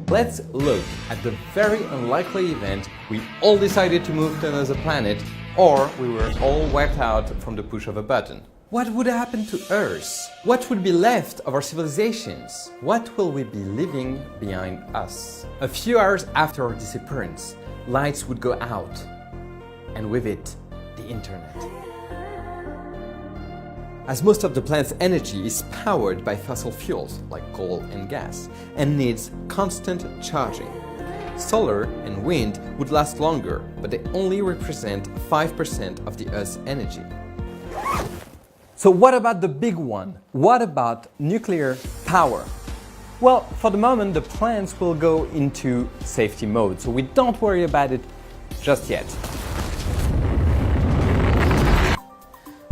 Let's look at the very unlikely event we all decided to move to another planet, or we were all wiped out from the push of a button. What would happen to Earth? What would be left of our civilizations? What will we be leaving behind us? A few hours after our disappearance, lights would go out, and with it, the internet. As most of the planet's energy is powered by fossil fuels like coal and gas and needs constant charging, solar and wind would last longer, but they only represent 5% of the Earth's energy. So what about the big one? What about nuclear power? Well, for the moment, the plants will go into safety mode, so we don't worry about it just yet.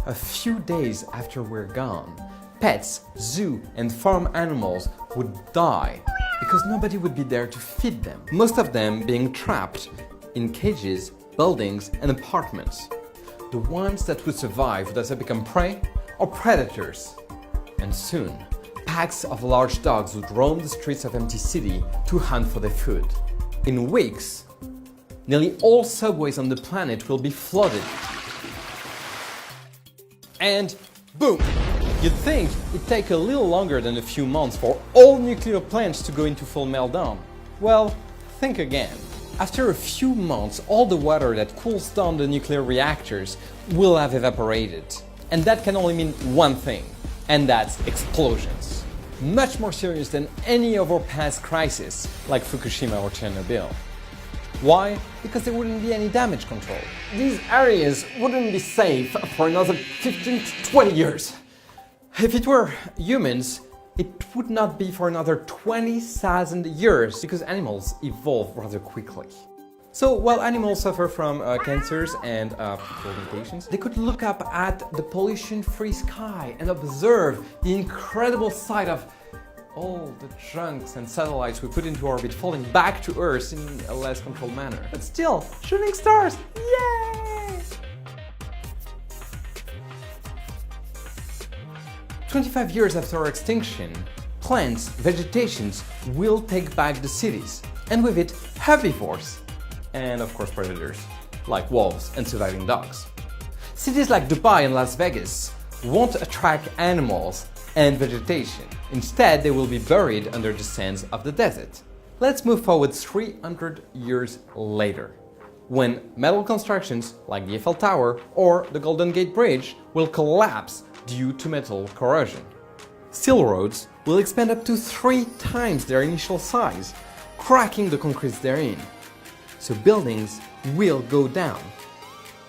A few days after we're gone, pets, zoo, and farm animals would die because nobody would be there to feed them, most of them being trapped in cages, buildings, and apartments. The ones that would survive would either become prey or predators. And soon, packs of large dogs would roam the streets of empty cities to hunt for their food. In weeks, nearly all subways on the planet will be flooded. And boom! You'd think it'd take a little longer than a few months for all nuclear plants to go into full meltdown. Well, think again. After a few months, all the water that cools down the nuclear reactors will have evaporated. And that can only mean one thing, and that's explosions. Much more serious than any of our past crises, like Fukushima or Chernobyl. Why? Because there wouldn't be any damage control. These areas wouldn't be safe for another 15 to 20 years. If it were humans, it would not be for another 20,000 years because animals evolve rather quickly. So while animals suffer from cancers and physical limitations, they could look up at the pollution-free sky and observe the incredible sight of all the junks and satellites we put into orbit falling back to Earth in a less controlled manner. But still, shooting stars! Yay! 25 years after our extinction, plants, vegetations will take back the cities, and with it, herbivores. And of course predators, like wolves and surviving dogs. Cities like Dubai and Las Vegas won't attract animals and vegetation. Instead, they will be buried under the sands of the desert. Let's move forward 300 years later, when metal constructions like the Eiffel Tower or the Golden Gate Bridge will collapse due to metal corrosion. Steel roads will expand up to 3 times their initial size, cracking the concrete therein. So buildings will go down.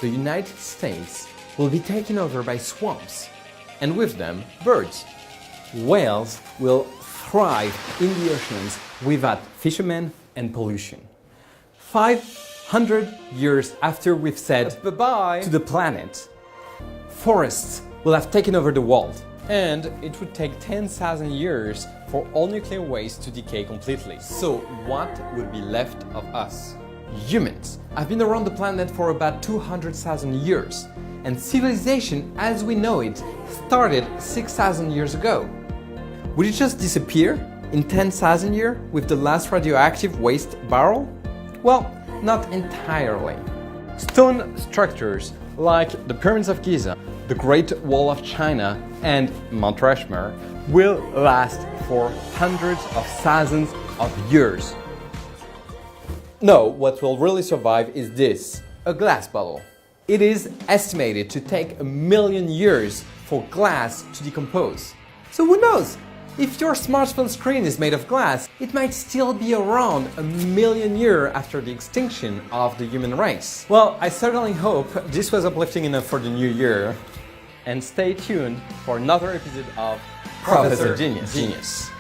The United States will be taken over by swamps, and with them, birds. Whales will thrive in the oceans without fishermen and pollution. 500 years after we've said bye-bye to the planet, forests will have taken over the world, and it would take 10,000 years for all nuclear waste to decay completely. So what would be left of us? Humans have been around the planet for about 200,000 years, and civilization as we know it started 6,000 years ago. Would it just disappear in 10,000 years with the last radioactive waste barrel? Well, not entirely. Stone structures like the Pyramids of Giza, the Great Wall of China, and Mount Rushmore will last for hundreds of thousands of years. No, what will really survive is this, a glass bottle. It is estimated to take 1,000,000 years for glass to decompose. So who knows? If your smartphone screen is made of glass, it might still be around 1,000,000 years after the extinction of the human race. Well, I certainly hope this was uplifting enough for the new year. And stay tuned for another episode of Professor Genius.